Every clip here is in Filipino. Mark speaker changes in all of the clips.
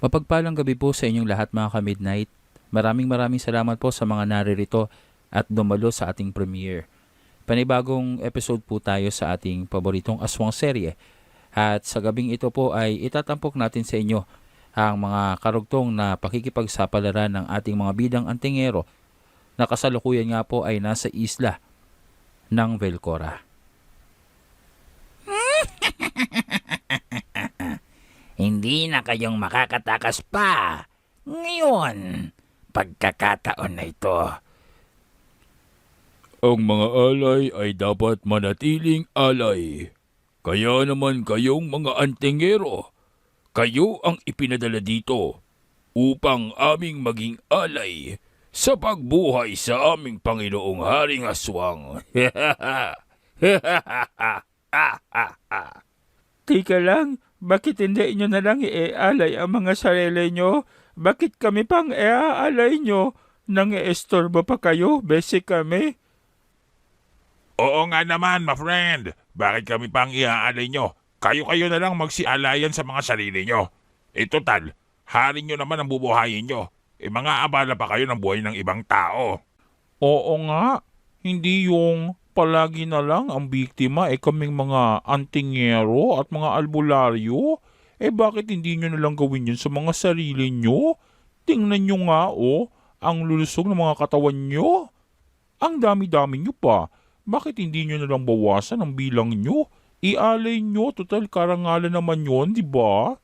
Speaker 1: Mapagpalang gabi po sa inyong lahat mga ka-midnight. Maraming salamat po sa mga naririto at dumalo sa ating premiere. Panibagong episode po tayo sa ating paboritong aswang serye. At sa gabing ito po ay itatampok natin sa inyo ang mga karugtong na pakikipagsapalaran ng ating mga bidang antingero na kasalukuyan nga po ay nasa isla ng Velcora.
Speaker 2: Hindi na kayong makakatakas pa. Ngayon, pagkakataon na ito.
Speaker 3: Ang mga alay ay dapat manatiling alay. Kaya naman kayong mga antingero, kayo ang ipinadala dito upang aming maging alay sa pagbuhay sa aming Panginoong Haring Aswang.
Speaker 4: Tika lang, bakit hindi nyo na lang iaalay ang mga sarili nyo? Bakit kami pang iaalay nyo? Nang iestorbo pa kayo, basic kami?
Speaker 3: Oo nga naman, my friend. Bakit kami pang iaalay nyo? Kayo-kayo na lang magsialayan sa mga sarili nyo. Total, hari nyo naman ang bubuhayin nyo. Mga abala pa kayo ng buhay ng ibang tao.
Speaker 4: Oo nga, hindi yung palagi na lang ang biktima kaming mga antingero at mga albularyo. Bakit hindi nyo na lang gawin yun sa mga sarili nyo? Tingnan nyo nga ang lulusog ng mga katawan nyo. Ang dami-dami nyo pa. Bakit hindi nyo na lang bawasan ang bilang nyo? Ialay nyo, total karangalan naman yon, di ba?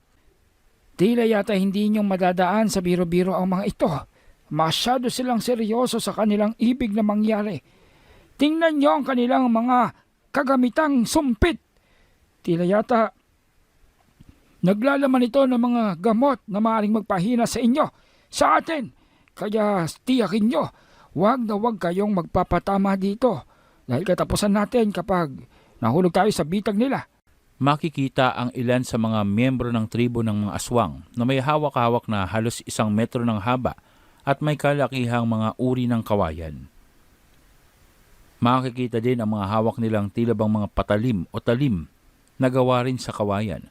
Speaker 5: Tila yata hindi niyong madadaan sa biro-biro ang mga ito. Masyado silang seryoso sa kanilang ibig na mangyari. Tingnan niyo ang kanilang mga kagamitang sumpit. Tila yata naglalaman ito ng mga gamot na maaaring magpahina sa inyo, sa atin. Kaya tiyakin niyo, huwag na huwag kayong magpapatama dito. Dahil katapusan natin kapag nahulog tayo sa bitag nila.
Speaker 1: Makikita ang ilan sa mga miyembro ng tribo ng mga aswang na may hawak-hawak na halos 1 metro ng haba at may kalakihang mga uri ng kawayan. Makikita din ang mga hawak nilang tila bang mga patalim o talim na gawa rin sa kawayan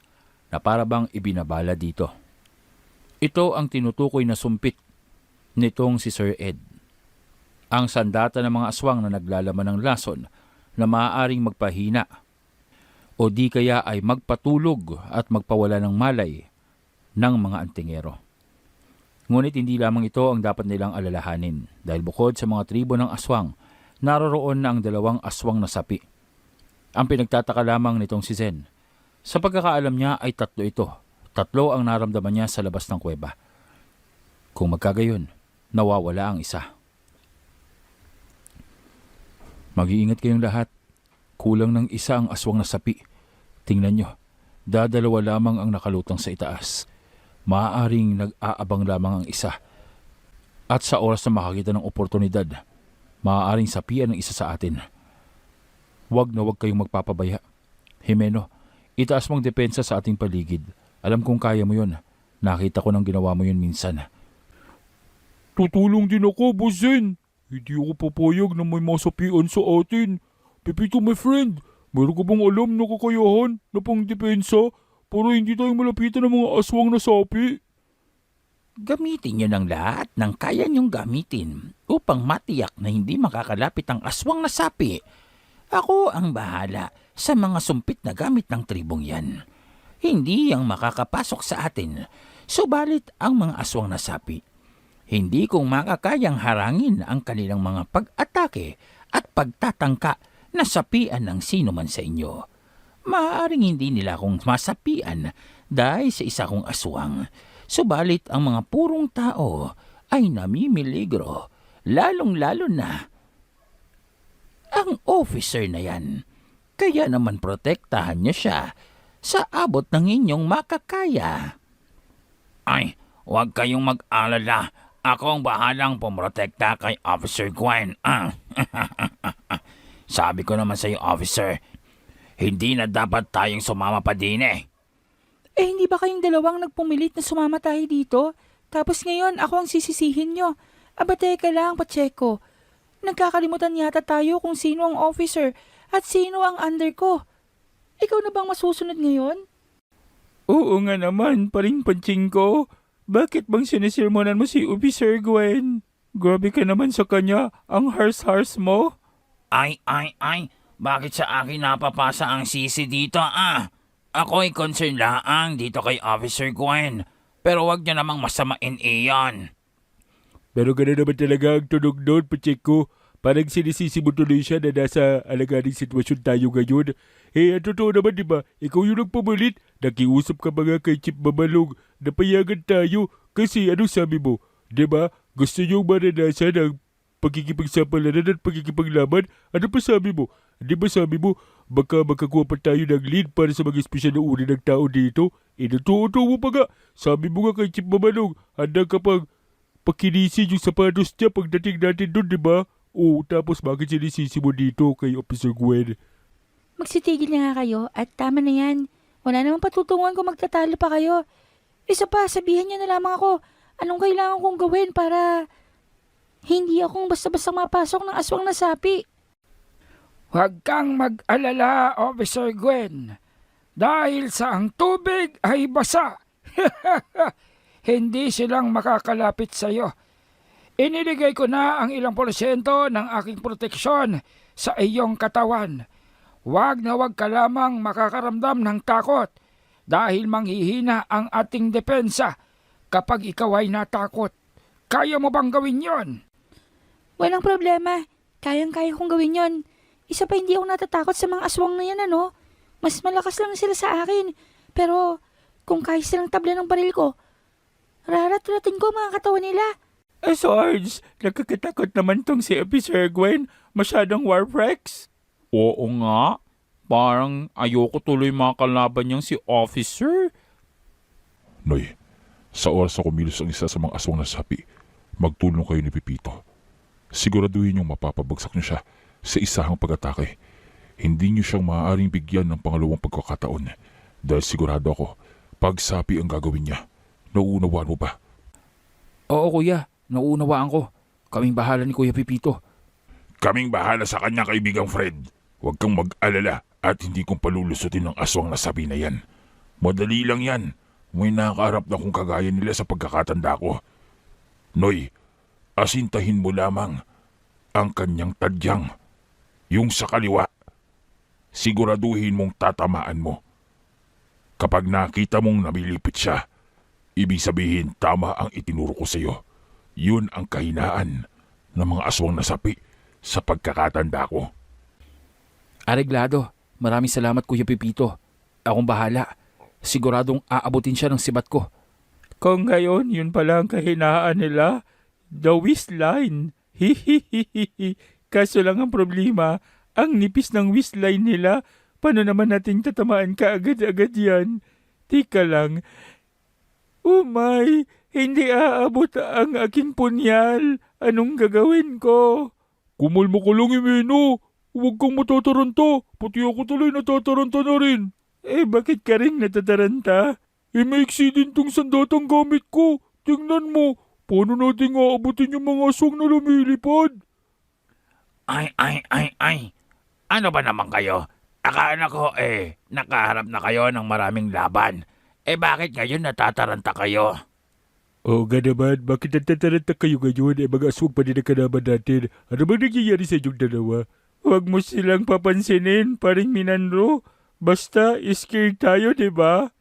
Speaker 1: na para bang ibinabala dito. Ito ang tinutukoy na sumpit nitong si Sir Ed. Ang sandata ng mga aswang na naglalaman ng lason na maaaring magpahina o di kaya ay magpatulog at magpawala ng malay ng mga antingero. Ngunit hindi lamang ito ang dapat nilang alalahanin dahil bukod sa mga tribo ng aswang, naroroon na ang 2 aswang na sapi. Ang pinagtataka lamang nitong si Zen, sa pagkakaalam niya ay 3 ito. 3 ang naramdaman niya sa labas ng kuweba. Kung magkagayon, nawawala ang isa. Mag-iingat kayong lahat. Kulang ng isa ang aswang na sapi. Tingnan nyo, dadalawa lamang ang nakalutang sa itaas. Maaaring nag-aabang lamang ang isa. At sa oras na makakita ng oportunidad, maaaring sapian ng isa sa atin. Huwag na huwag kayong magpapabaya. Jimeno, itaas mong depensa sa ating paligid. Alam kong kaya mo yun. Nakita ko nang ginawa mo yun minsan.
Speaker 4: Tutulong din ako, Boss Zen. Hindi ako papayag na may masapian sa atin. Pepito, my friend, mayroon ka bang alam na kakayahan na pang depensa para hindi tayo malapitan ng mga aswang na sapi?
Speaker 2: Gamitin niyo ng lahat ng kaya niyong gamitin upang matiyak na hindi makakalapit ang aswang na sapi. Ako ang bahala sa mga sumpit na gamit ng tribong yan. Hindi ang makakapasok sa atin, subalit ang mga aswang na sapi. Hindi kong makakayang harangin ang kanilang mga pag-atake at pagtatangka na sapian ng sino man sa inyo. Maaaring hindi nila akong masapian dahil sa isa kong aswang. Subalit ang mga purong tao ay namimiligro, lalong-lalo na ang officer na yan. Kaya naman protektahan niyo siya sa abot ng inyong makakaya. Ay, huwag kayong mag-alala. Ako ang bahalang pumotekta kay Officer Gwen. Sabi ko naman sa iyo, officer, hindi na dapat tayong sumama pa din eh.
Speaker 6: Hindi ba kayong dalawang nagpumilit na sumama tayo dito? Tapos ngayon ako ang sisisihin nyo. Aba teka lang, Pacheco. Nagkakalimutan yata tayo kung sino ang officer at sino ang under ko. Ikaw na bang masusunod ngayon?
Speaker 4: Oo nga naman, paring panching ko. bakit bang sinisirmonan mo si Officer Gwen? Grabe ka naman sa kanya, ang hars-hars mo.
Speaker 2: Ay, bakit sa akin napapasa ang sisi dito Ako'y concern laang dito kay Officer Gwen. Pero wag niyo namang masamain iyon.
Speaker 3: Pero gano'n naman talaga ang tunog doon, Pacheco. Parang sinisisi mo tuloy siya na nasa alagaring sitwasyon tayo ngayon. Ang totoo naman, di ba? Ikaw yung nagpamalit. Nakiusap ka mga kay Chip Mamalong. Napayagan tayo. Kasi anong sabi mo? Di ba? Gusto niyong maranasan ang pagkikipagsapalaran at pagkikipaglaban? Ano pa sabi mo? Di ba sabi mo, baka makakuha pa tayo ng lead para sa mga espesyal na uri ng tao dito? Inututo mo pa nga. Sabi mo nga kay Chip Mamalong, handa ka pang pakinisin yung sapatos niya pagdating natin doon, di ba? Oh, tapos bakit sinisisi mo dito kay Officer Gwen?
Speaker 6: Magsitigil na nga kayo at tama na yan. Wala namang patutunguhan kung magtatalo pa kayo. Isa pa, sabihan niyo na lamang ako anong kailangan kong gawin para hindi akong basta-basta mapasok ng aswang na sapi.
Speaker 5: Huwag kang mag-alala, Officer Gwen. Dahil sa ang tubig ay basa. Hindi silang makakalapit sa iyo. Iniligay ko na ang ilang porsyento ng aking proteksyon sa iyong katawan. Huwag na huwag ka lamang makakaramdam ng takot dahil manghihina ang ating depensa kapag ikaw ay natakot. Kaya mo bang gawin yon?
Speaker 6: Walang problema. Kayang-kaya kong gawin yon. Isa pa, hindi ako natatakot sa mga aswang na yan, ano? Mas malakas lang sila sa akin. Pero kung kaya silang tabla ng baril ko, rarat-ratin ko mga katawan nila.
Speaker 4: Sarge, nakakatakot naman tong si Officer Gwen. Masyadong warfrex. Oo nga. Parang ayoko tuloy makalaban niyang si Officer.
Speaker 7: Noy, sa oras na kumilos ang isa sa mga aswang na sapi, magtulong kayo ni Pipito. Siguraduhin niyong mapapabagsak niyo siya sa isahang pag-atake. Hindi niyo siyang maaaring bigyan ng pangalawang pagkakataon dahil sigurado ako, pag sapi ang gagawin niya. Nauunawaan mo ba?
Speaker 1: Oo kuya, nauunawaan ko. Kaming bahala ni Kuya Pipito.
Speaker 7: Kaming bahala sa kanya, kaibigang Fred. Huwag kang mag-alala at hindi kong palulusutin ng aswang na sabi na yan. Madali lang yan. May nakaharap na kung kagaya nila sa pagkakatanda ko. Noy, asintahin mo lamang ang kanyang tadyang. Yung sa kaliwa. Siguraduhin mong tatamaan mo. Kapag nakita mong namilipit siya, ibig sabihin tama ang itinuro ko sa iyo. Yun ang kahinaan ng mga aswang na sapi sa pagkakatanda ko.
Speaker 1: Areglado, maraming salamat Kuya Pipito. Akong bahala. Siguradong aabutin siya ng sibat ko.
Speaker 4: Kung ngayon, yun pala ang kahinaan nila. The waistline. Hihihihi. Kaso lang ang problema, ang nipis ng waistline nila. Paano naman natin tatamaan ka agad-agad yan? Tika lang. Oh my, hindi aabot ang aking punyal. Anong gagawin ko?
Speaker 3: Kumalma ka lang, Imeno. Huwag kang matataranta. Pati ako tuloy natataranta na rin.
Speaker 4: Bakit ka rin natataranta?
Speaker 3: Maiksi din tong sandatang gamit ko. Tingnan mo. Paano natin aabutin yung mga aswang na lumilipad?
Speaker 2: Ay. Ano ba naman kayo? Akala ko nakaharap na kayo ng maraming laban. Bakit ngayon natataranta kayo?
Speaker 3: Oo nga naman, bakit natataranta kayo ngayon? Mga aswang pa din ang kalaban natin. Ano ba nangyayari sa inyong dalawa?
Speaker 4: Huwag mo silang papansinin, paring Minanro. Basta, scared tayo, di ba?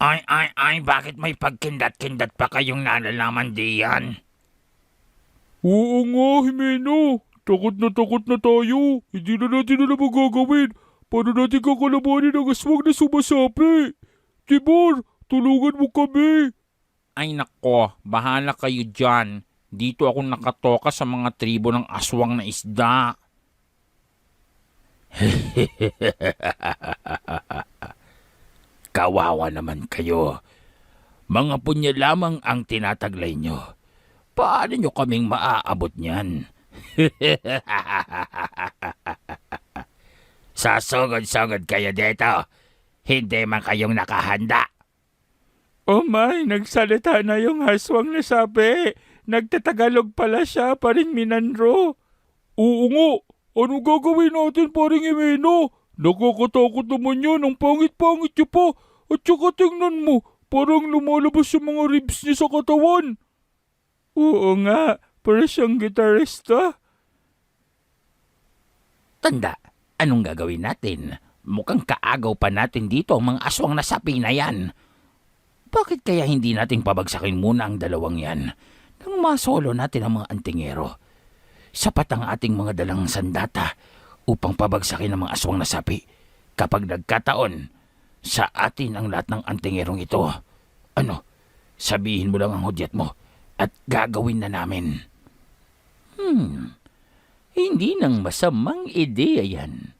Speaker 2: Ay, bakit may pagkindat-kindat pa kayong nalalaman diyan?
Speaker 3: Oo nga, Jimeno. Takot na tayo. Hindi na natin alam ang gagawin. Paano natin kakalabanin ang aswang na sumasapi? Timor, tulungan mo kami.
Speaker 4: Ay nako, bahala kayo dyan. Dito ako nakatoka sa mga tribo ng aswang na isda.
Speaker 2: Kawawa naman kayo. Mga punya lamang ang tinataglay nyo. Paano nyo kaming maaabot niyan? Sasugod-sugod kayo dito. Hindi man kayong nakahanda.
Speaker 4: Oh my, nagsalita na yung aswang na sabi. Nagtatagalog pala siya, paring Minanro.
Speaker 3: Oo nga. Anong gagawin natin, paring Imeno? Nakakatakot naman yan. Ang pangit-pangit niyo pa. At saka tingnan mo. Parang lumalabas yung mga ribs niya sa katawan.
Speaker 4: Oo nga, para siyang gitarista.
Speaker 2: Tanda, anong gagawin natin? Mukhang kaagaw pa natin dito ang mga aswang na sapi na yan. Bakit kaya hindi nating pabagsakin muna ang dalawang yan nang masolo natin ang mga antingero? Sapat ang ating mga dalang sandata upang pabagsakin ang mga aswang na sapi kapag nagkataon sa atin ang lahat ng antingerong ito. Ano, sabihin mo lang ang hudyat mo at gagawin na namin. Hindi nang masamang ideya yan.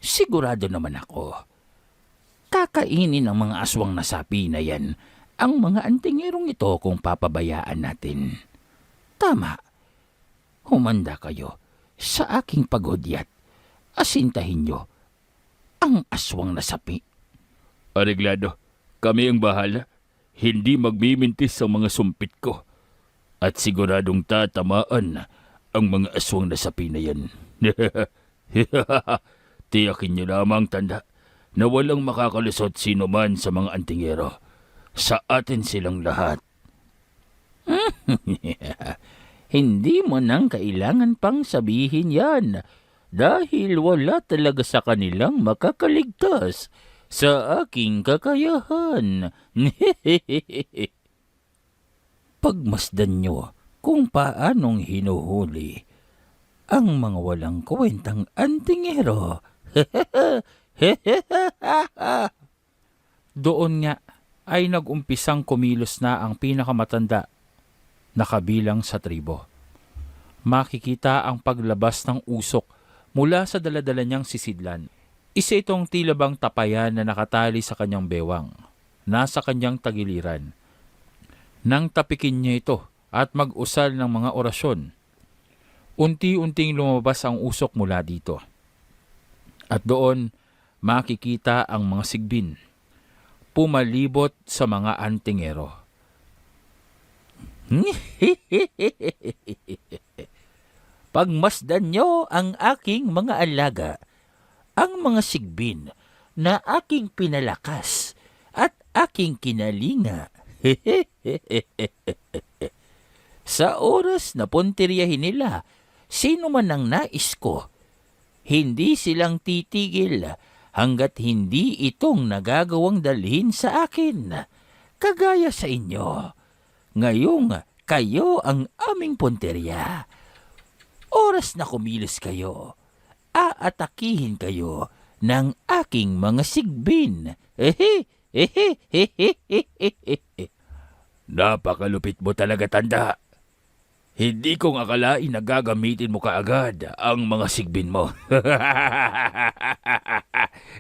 Speaker 2: Sigurado naman ako. Kakainin ng mga aswang na sapi na yan ang mga antingerong ito kung papabayaan natin. Tama. Humanda kayo sa aking paghudyat. Asintahin nyo ang aswang na sapi.
Speaker 3: Areglado, kami ang bahala. Hindi magmimintis ang mga sumpit ko. At siguradong tatamaan ang mga aswang na sapi na yan. Tiyakin niyo lamang, tanda, na walang makakalusot sino man sa mga antingero. Sa atin silang lahat.
Speaker 2: Hindi mo nang kailangan pang sabihin yan dahil wala talaga sa kanilang makakaligtas sa aking kakayahan. Pagmasdan nyo kung paanong hinuhuli ang mga walang kwentang antingero.
Speaker 1: Doon nga ay nag-umpisang kumilos na ang pinakamatanda na kabilang sa tribo. Makikita ang paglabas ng usok mula sa daladala niyang sisidlan. Isa itong tila bang tapayan na nakatali sa kanyang bewang, nasa kanyang tagiliran. Nang tapikin niya ito at mag-usal ng mga orasyon, unti-unting lumabas ang usok mula dito. At doon, makikita ang mga sigbin, pumalibot sa mga antingero.
Speaker 2: Pagmasdan nyo ang aking mga alaga, ang mga sigbin na aking pinalakas at aking kinalinga. Sa oras na puntiryahin nila, sino man ang nais ko, hindi silang titigil hanggat hindi itong nagagawang dalhin sa akin. Kagaya sa inyo. Ngayong kayo ang aming punterya. Oras na kumilos kayo, aatakihin kayo ng aking mga sigbin.
Speaker 3: Napakalupit mo talaga, tanda. Hindi kong akalain na gagamitin mo kaagad ang mga sigbin mo.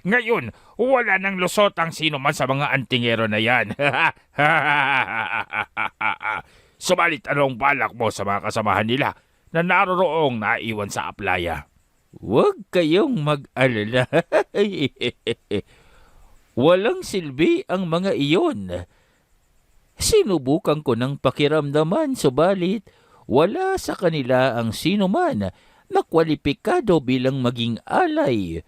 Speaker 4: Ngayon, wala nang lusot ang sino man sa mga antingero na yan. Subalit anong balak mo sa mga kasamahan nila na naroroong naiwan sa aplaya?
Speaker 2: Huwag kayong mag-alala. Walang silbi ang mga iyon. Sinubukan ko ng pakiramdaman, subalit wala sa kanila ang sino man na kwalipikado bilang maging alay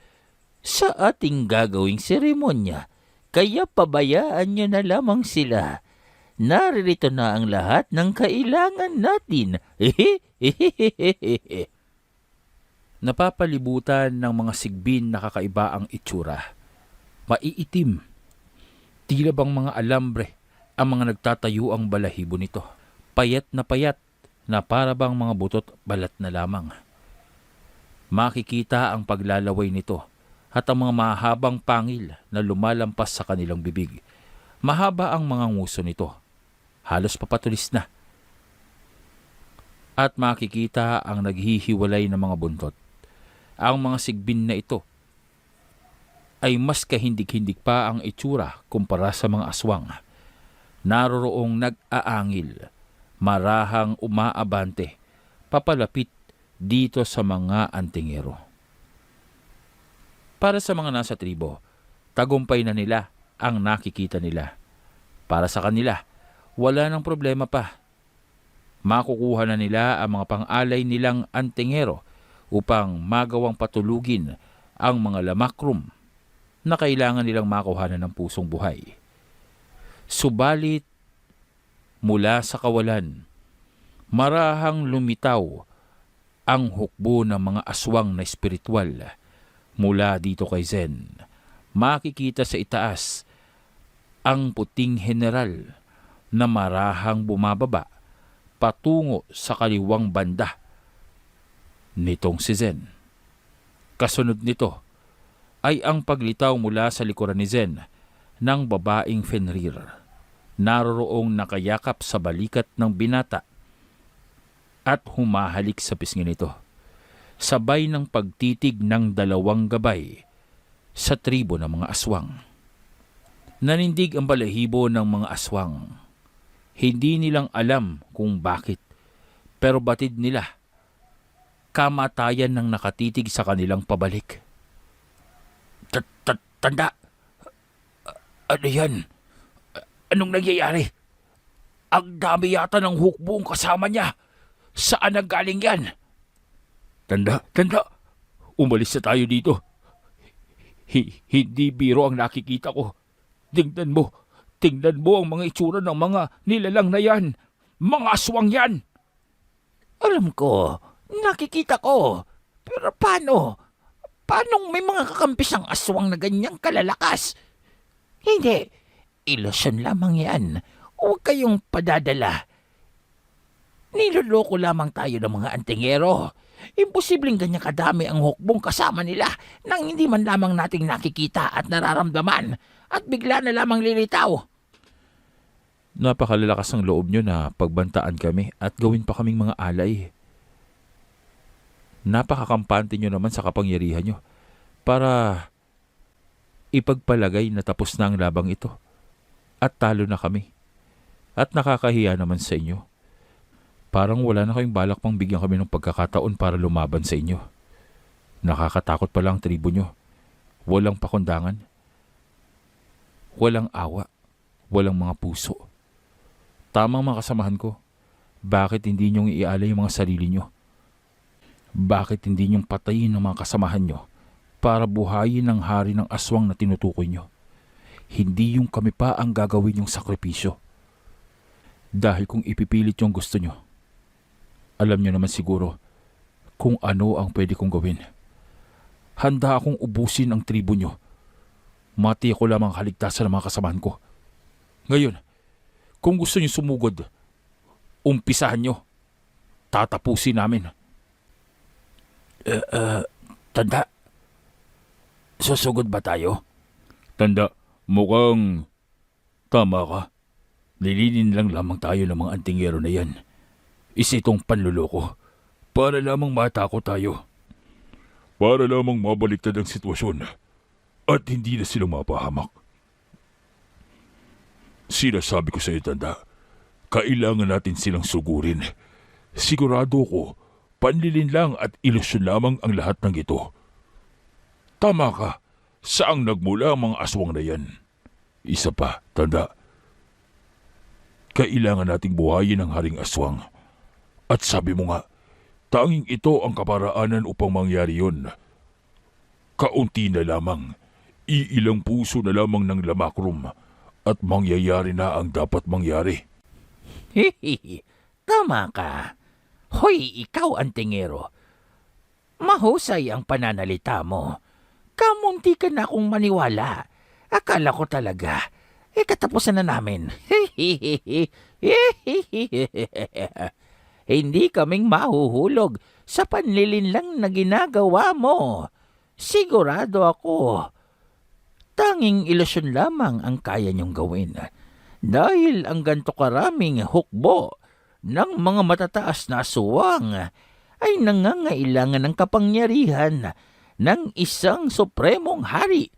Speaker 2: sa ating gagawing seremonya. Kaya pabayaan nyo na lamang sila. Naririto na ang lahat ng kailangan natin.
Speaker 1: Napapalibutan ng mga sigbin na kakaiba ang itsura. Maiitim. Tila bang mga alambre ang mga nagtatayo ang balahibo nito. Payat na para bang mga butot balat na lamang. Makikita ang paglalaway nito at ang mga mahabang pangil na lumalampas sa kanilang bibig. Mahaba ang mga nguso nito. Halos papatulis na. At makikita ang naghihiwalay ng mga buntot. Ang mga sigbin na ito ay mas kahindig-hindig pa ang itsura kumpara sa mga aswang. Naroroong nag-aangil, marahang umaabante, papalapit dito sa mga antingero. Para sa mga nasa tribo, tagumpay na nila ang nakikita nila. Para sa kanila, wala nang problema pa. Makukuha na nila ang mga pang-alay nilang antingero upang magawang patulugin ang mga lamakrum na kailangan nilang makuhanan ng pusong buhay. Subalit, mula sa kawalan, marahang lumitaw ang hukbo ng mga aswang na espiritual mula dito kay Zen. Makikita sa itaas ang puting general na marahang bumababa patungo sa kaliwang banda nitong si Zen. Kasunod nito ay ang paglitaw mula sa likuran ni Zen ng babaeng Fenrir. Naroroong nakayakap sa balikat ng binata at humahalik sa pisngi nito, sabay ng pagtitig ng dalawang gabay sa tribo ng mga aswang. Nanindig ang balahibo ng mga aswang. Hindi nilang alam kung bakit, pero batid nila kamatayan ng nakatitig sa kanilang pabalik. Tanda! Ano yan? Anong nangyayari? Ang dami yata ng hukbong kasama niya. Saan nanggaling yan? Tanda! Umalis na tayo dito. Hindi biro ang nakikita ko. Tingnan mo ang mga itsura ng mga nilalang na yan. Mga aswang yan!
Speaker 2: Alam ko, nakikita ko. Pero paano? Paanong may mga kakampisang aswang na ganyang kalalakas? Hindi, ilusyon lamang yan. Huwag kayong padadala. Niloloko lamang tayo ng mga antingero. Imposibleng ganyan kadami ang hukbong kasama nila nang hindi man lamang nating nakikita at nararamdaman at bigla na lamang lilitaw.
Speaker 1: Napakalalakas ang loob nyo na pagbantaan kami at gawin pa kaming mga alay. Napakakampante nyo naman sa kapangyarihan nyo para ipagpalagay na tapos na ang labang ito at talo na kami. At nakakahiya naman sa inyo. Parang wala na kayong balak pang bigyan kami ng pagkakataon para lumaban sa inyo. Nakakatakot pala ang tribo nyo. Walang pakundangan. Walang awa. Walang mga puso. Tamang mga kasamahan ko. Bakit hindi nyo ialay yung mga sarili nyo? Bakit hindi nyo patayin ng mga kasamahan nyo para buhayin ang hari ng aswang na tinutukoy nyo? Hindi yung kami pa ang gagawin yung sakripisyo. Dahil kung ipipilit yung gusto nyo, alam nyo naman siguro kung ano ang pwede kong gawin. Handa akong ubusin ang tribo nyo. Mati ko lamang kaligtasan ng mga kasamahan ko. Ngayon, kung gusto nyo sumugod, umpisahan nyo. Tatapusin namin.
Speaker 2: Tanda, susugod ba tayo?
Speaker 3: Tanda, mukhang tama ka. Nilinin lang lamang tayo ng mga antingero na yan. Isa itong panluloko para lamang matakot tayo. Para lamang mabaliktad ang sitwasyon at hindi na sila mapahamak. Sinasabi ko sa iyo, Tanda, kailangan natin silang sugurin. Sigurado ko, panlilin lang at ilusyon lamang ang lahat ng ito. Tama ka, saang nagmula ang mga aswang na yan? Isa pa, Tanda, kailangan nating buhayin ang haring aswang. At sabi mo nga, tanging ito ang kaparaanan upang mangyari yun. Kaunti na lamang, iilang puso na lamang ng lamakrom at mangyayari na ang dapat mangyari.
Speaker 2: Hehehe, tama ka. Hoy, ikaw antingero. Mahusay ang pananalita mo. Kamunti ka na akong maniwala. Akala ko talaga, katapusan na namin. Hindi kaming mahuhulog sa panlilin lang na ginagawa mo. Sigurado ako, tanging ilusyon lamang ang kaya niyong gawin. Dahil ang ganito karaming hukbo ng mga matataas na aswang ay nangangailangan ng kapangyarihan ng isang supremong hari.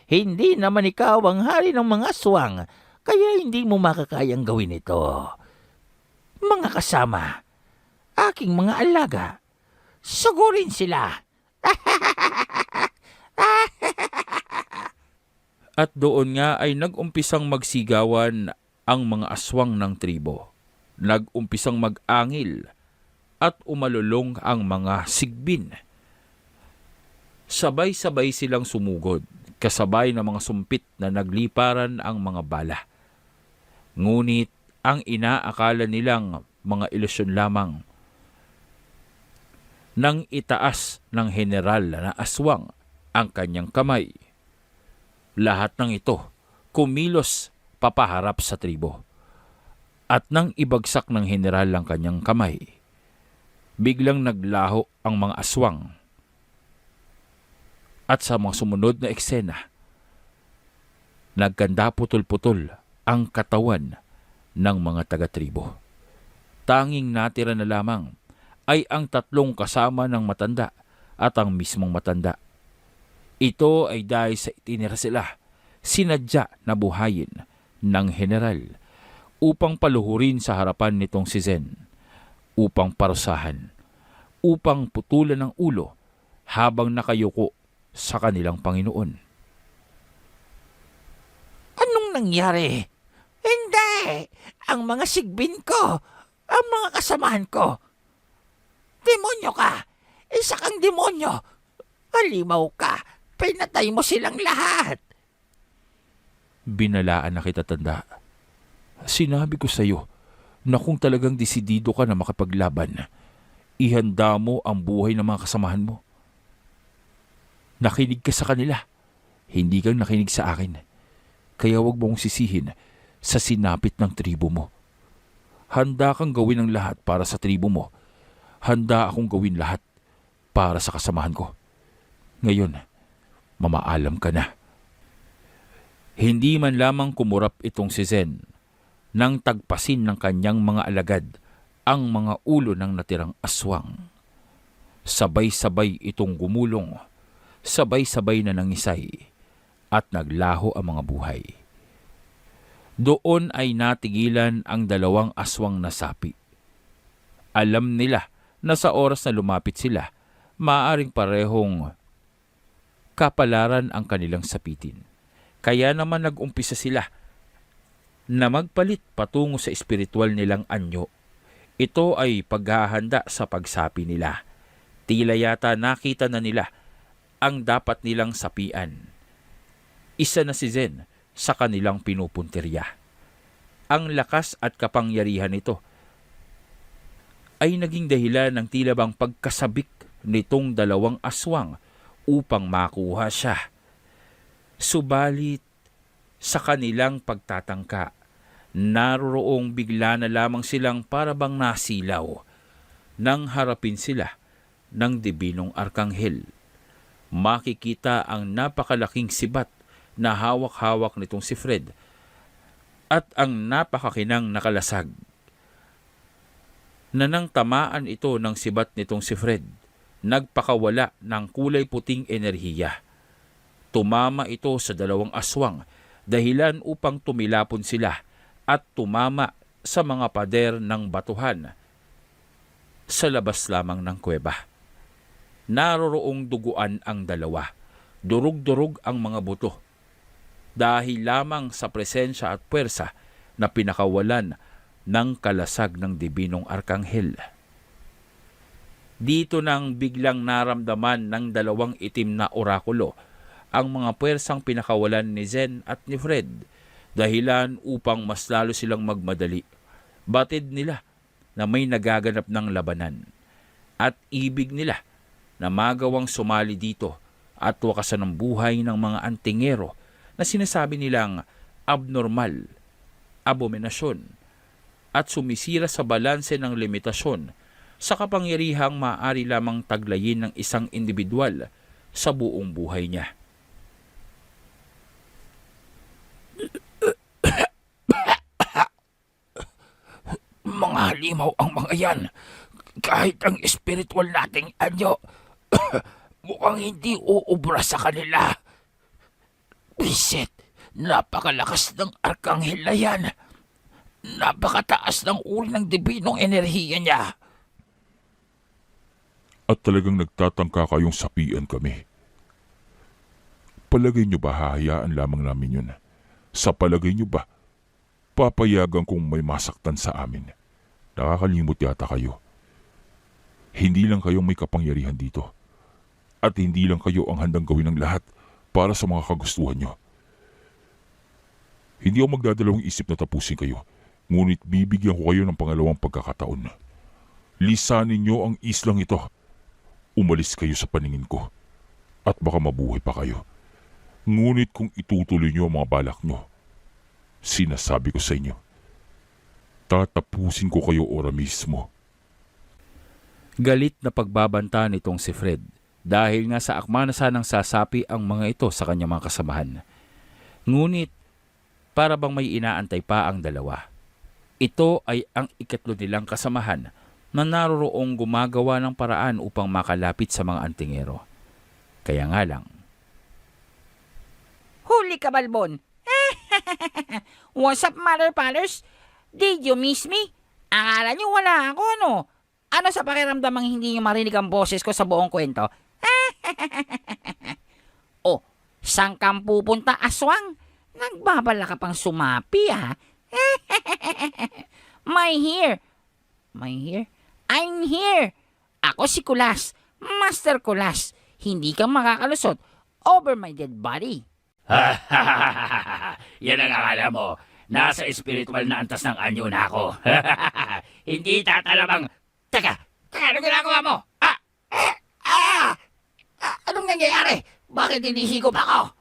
Speaker 2: Hindi naman ikaw ang hari ng mga aswang, kaya hindi mo makakayang gawin ito. Mga kasama, aking mga alaga, sugurin sila.
Speaker 1: At doon nga ay nag-umpisang magsigawan ang mga aswang ng tribo. Nag-umpisang mag-angil at umalulong ang mga sigbin. Sabay-sabay silang sumugod kasabay ng mga sumpit na nagliparan ang mga bala. Ngunit ang inaakala nilang mga ilusyon lamang. Nang itaas ng general na aswang ang kanyang kamay, lahat ng ito kumilos papaharap sa tribo. At nang ibagsak ng general ang kanyang kamay, biglang naglaho ang mga aswang. At sa mga sumunod na eksena, nagkanda putol-putol ang katawan ng mga taga-tribo. Tanging natira na lamang ay ang 3 kasama ng matanda at ang mismong matanda. Ito ay dahil sa itinira sila, sinadya na buhayin ng general upang paluhurin sa harapan nitong si Zen, upang parusahan, upang putulan ng ulo habang nakayuko sa kanilang Panginoon.
Speaker 2: Anong nangyari? Hindi! Ang mga sigbin ko, ang mga kasamahan ko. Demonyo ka! Isa kang demonyo! Halimaw ka! Pinatay mo silang lahat!
Speaker 1: Binalaan na kita, tanda. Sinabi ko sa iyo na kung talagang desidido ka na makapaglaban, ihanda mo ang buhay ng mga kasamahan mo. Nakinig ka sa kanila, hindi kang nakinig sa akin. Kaya wag mong sisihin sa sinapit ng tribo mo. Handa kang gawin ang lahat para sa tribo mo. Handa akong gawin lahat para sa kasamahan ko. Ngayon, mamaalam ka na. Hindi man lamang kumurap itong si Zen nang tagpasin ng kanyang mga alagad ang mga ulo ng natirang aswang. Sabay-sabay itong gumulong, sabay-sabay na nangisay at naglaho ang mga buhay. Doon ay natigilan ang 2 aswang na sapi. Alam nila na sa oras na lumapit sila, maaaring parehong kapalaran ang kanilang sapitin. Kaya naman nag-umpisa sila na magpalit patungo sa espiritual nilang anyo. Ito ay paghahanda sa pagsapi nila. Tila yata nakita na nila ang dapat nilang sapian. Isa na si Zen sa kanilang pinupuntirya. Ang lakas at kapangyarihan nito ay naging dahilan ng tila bang pagkasabik nitong 2 aswang upang makuha siya. Subalit sa kanilang pagtatangka, naroroong bigla na lamang silang parabang nasilaw nang harapin sila ng dibinong arkanghel. Makikita ang napakalaking sibat na hawak-hawak nitong si Fred at ang napakakinang nakalasag na nang tamaan ito ng sibat nitong si Fred, nagpakawala ng kulay puting enerhiya. Tumama ito sa 2 aswang, dahilan upang tumilapon sila at tumama sa mga pader ng batuhan sa labas lamang ng kuweba. Naroroong duguan ang 2. Durug-durug ang mga buto dahil lamang sa presensya at puwersa na pinakawalan ng kalasag ng dibinong arkanghel. Dito nang biglang naramdaman ng 2 itim na orakulo ang mga puwersang pinakawalan ni Zen at ni Fred, dahilan upang mas lalo silang magmadali. Batid nila na may nagaganap ng labanan at ibig nila na magawang sumali dito at wakasan ng buhay ng mga antingero na sinasabi nilang abnormal, abominasyon, at sumisira sa balanse ng limitasyon sa kapangyarihang maaari lamang taglayin ng isang individual sa buong buhay niya.
Speaker 2: Mga halimaw ang mga yan. Kahit ang espiritual nating anyo, mukhang hindi uubra sa kanila. Bisit, napakalakas ng arkanghel na yan. Napakataas ng uri ng dibinong enerhiya niya.
Speaker 7: At talagang nagtatangka kayong sapian kami. Palagay nyo ba hahayaan lamang namin yun? Sa palagay nyo ba, papayagan kung may masaktan sa amin? Nakakalimot yata kayo. Hindi lang kayong may kapangyarihan dito. At hindi lang kayo ang handang gawin ng lahat para sa mga kagustuhan nyo. Hindi ako magdadalawang isip na tapusin kayo, ngunit bibigyan ko kayo ng pangalawang pagkakataon. Lisanin nyo ang islang ito. Umalis kayo sa paningin ko at baka mabuhay pa kayo. Ngunit kung itutuloy nyo ang mga balak nyo, sinasabi ko sa inyo, tatapusin ko kayo ora mismo.
Speaker 1: Galit na pagbabanta nitong si Fred dahil nga sa akma na sanang sasapi ang mga ito sa kanyang mga kasamahan. Ngunit para bang may inaantay pa ang dalawa. Ito ay ang ikatlo nilang kasamahan na naroroong gumagawa ng paraan upang makalapit sa mga antingero. Kaya nga lang,
Speaker 2: Huli ka, Balbon! What's up, Mother Palace? Did you miss me? Akala niyo wala ako, ano? Ano sa pakiramdam ang hindi niyo marinig ang boses ko sa buong kwento? Oh, saan kang pupunta, aswang? Nagbabala ka pang sumapi, ha? My here. I'm here. Ako si Kulas. Master Kulas. Hindi kang makakalusot over my dead body.
Speaker 3: Yan ang akala mo. Nasa espiritual na antas ng anyo na ako. Hindi tatalabang... Teka, anong ginagawa mo? Anong nangyayari? Bakit hindi higop ako?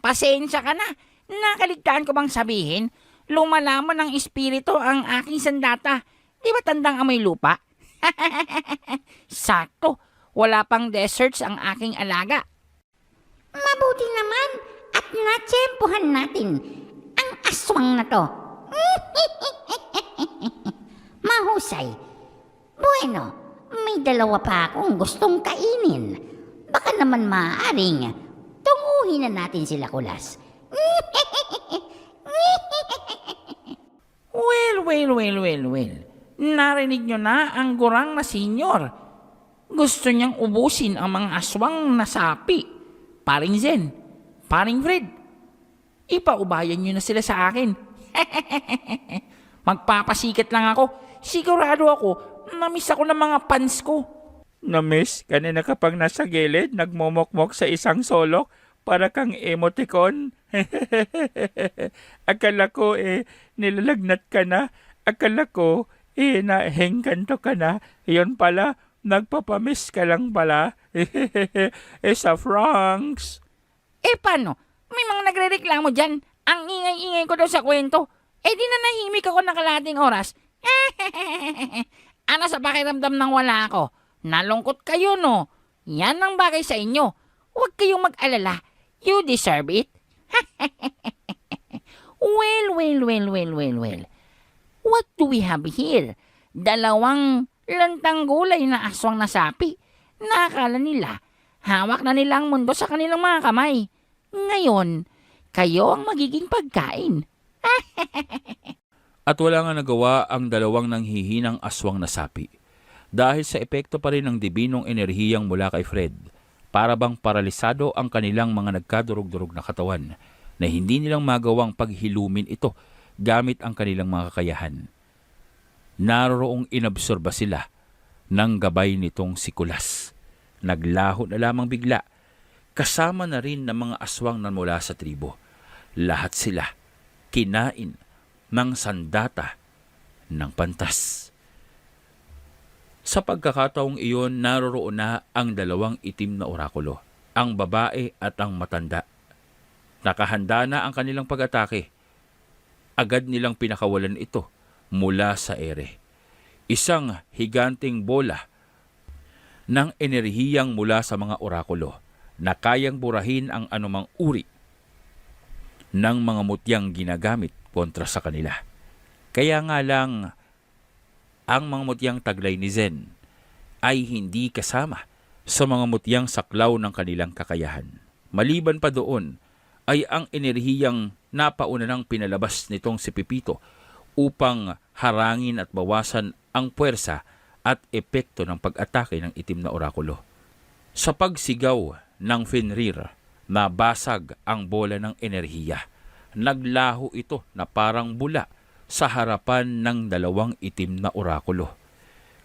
Speaker 2: Pasensya ka na. Nakaligtaan ko bang sabihin? Lumalaman ng espiritu ang aking sandata. Di ba tandang amoy lupa? Sakto. Wala pang deserts ang aking alaga.
Speaker 8: Mabuti naman at natsempuhan natin ang aswang na to. Mahusay. Bueno, may dalawa pa akong gustong kainin. Baka naman maaaring tunguhin na natin sila, Kulas.
Speaker 2: Well. Narinig nyo na ang gurang na senyor. Gusto niyang ubusin ang mga aswang na sapi. Paring Zen, Paring Fred, ipaubayan nyo na sila sa akin. Magpapasikat lang ako. Sigurado ako, namiss ako ng mga pants ko.
Speaker 4: Na-miss, kanina ka pang nasa gilid, nagmomokmok sa isang solok, para kang emoticon. Akala ko, nilalagnat ka na. Akala ko, nahengkanto ka na. Yun pala, nagpapamiss ka lang pala. Sa Franks.
Speaker 2: Paano? May mga nagre-reklamo dyan. Ang ingay-ingay ko daw sa kwento. Di na nahimik ako ng kalating oras. Ano sa pakiramdam ng wala ako? Nalungkot kayo, no? Yan ang bagay sa inyo. Huwag kayong mag-alala. You deserve it. Well. What do we have here? Dalawang lantang gulay na aswang na sapi. Nakakala nila, hawak na nila ang mundo sa kanilang mga kamay. Ngayon, kayo ang magiging pagkain.
Speaker 1: at wala nga nagawa ang dalawang nanghihinang aswang na sapi. Dahil sa epekto pa rin ng dibinong enerhiyang mula kay Fred, para bang paralisado ang kanilang mga nagkadurog-durog na katawan na hindi nilang magawang paghilumin ito gamit ang kanilang mga kakayahan. Naroroong inabsorba sila ng gabay nitong si Kulas. Naglaho na lamang bigla, kasama na rin ng mga aswang na mula sa tribo. Lahat sila kinain ng sandata ng pantas. Sa pagkakataong iyon, naroroon na ang dalawang itim na orakulo, ang babae at ang matanda. Nakahanda na ang kanilang pag-atake. Agad nilang pinakawalan ito mula sa ere. Isang higanting bola ng enerhiyang mula sa mga orakulo na kayang burahin ang anumang uri ng mga mutyang ginagamit kontra sa kanila. Kaya nga lang, ang mga mutyang taglay ni Zen ay hindi kasama sa mga mutyang saklaw ng kanilang kakayahan. Maliban pa doon ay ang enerhiyang napauna ng pinalabas nitong si Pipito upang harangin at bawasan ang puwersa at epekto ng pag-atake ng itim na orakulo. Sa pagsigaw ng Fenrir, nabasag ang bola ng enerhiya. Naglaho ito na parang bula sa harapan ng dalawang itim na orakulo.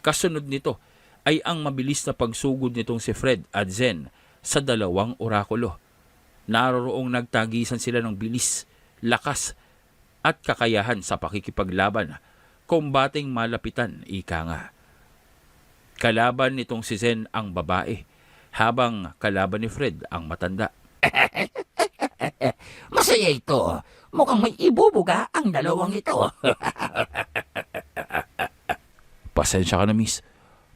Speaker 1: Kasunod nito ay ang mabilis na pagsugod nitong si Fred at Zen sa dalawang orakulo. Naroroong nagtagisan sila ng bilis, lakas at kakayahan sa pakikipaglaban, kumbating malapitan, ika nga. Kalaban nitong si Zen ang babae, habang kalaban ni Fred ang matanda.
Speaker 2: Masaya ito. Mukhang may ibubuga ang dalawang ito.
Speaker 1: Pasensya ka na, miss.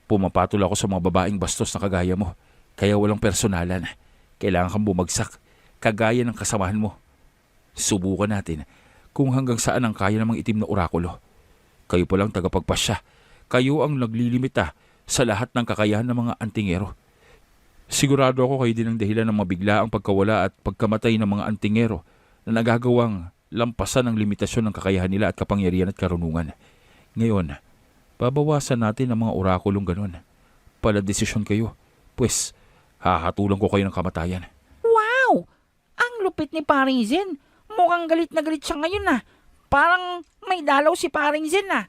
Speaker 1: Pumapatol ako sa mga babaeng bastos na kagaya mo, kaya walang personalan. Kailangan kang bumagsak, kagaya ng kasamahan mo. Subukan natin kung hanggang saan ang kaya namang itim na orakulo. Kayo palang tagapagpasya. Kayo ang naglilimita sa lahat ng kakayahan ng mga antingero. Sigurado ako kayo din ang dahilan ng mabigla ang pagkawala at pagkamatay ng mga antingero na nagagawang lampasan ang limitasyon ng kakayahan nila at kapangyarihan at karunungan. Ngayon, babawasan natin ang mga orakulong ganon. Paladesisyon kayo, pues hahatulan ko kayo ng kamatayan.
Speaker 6: Wow! Ang lupit ni Paring Zen. Mukhang galit na galit siya ngayon ah. Parang may dalaw si Paring Zen ah.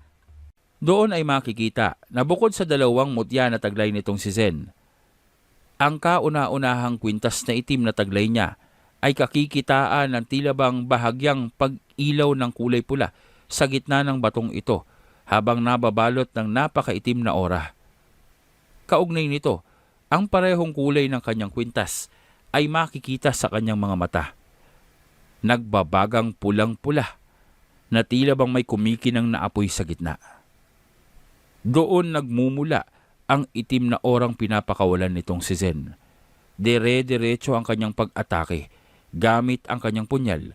Speaker 1: Doon ay makikita na bukod sa dalawang mutya na taglay nitong si Zen, ang kauna-unahang kwintas na itim na taglay niya ay kakikitaan ng tila bang bahagyang pag-ilaw ng kulay pula sa gitna ng batong ito habang nababalot ng napakaitim na aura. Kaugnay nito, ang parehong kulay ng kanyang kwintas ay makikita sa kanyang mga mata. Nagbabagang pulang-pula na tila bang may kumikinang na apoy sa gitna. Doon nagmumula ang itim na orang pinapakawalan nitong si Zen. Dire-diretso ang kanyang pag-atake. Gamit ang kanyang punyal,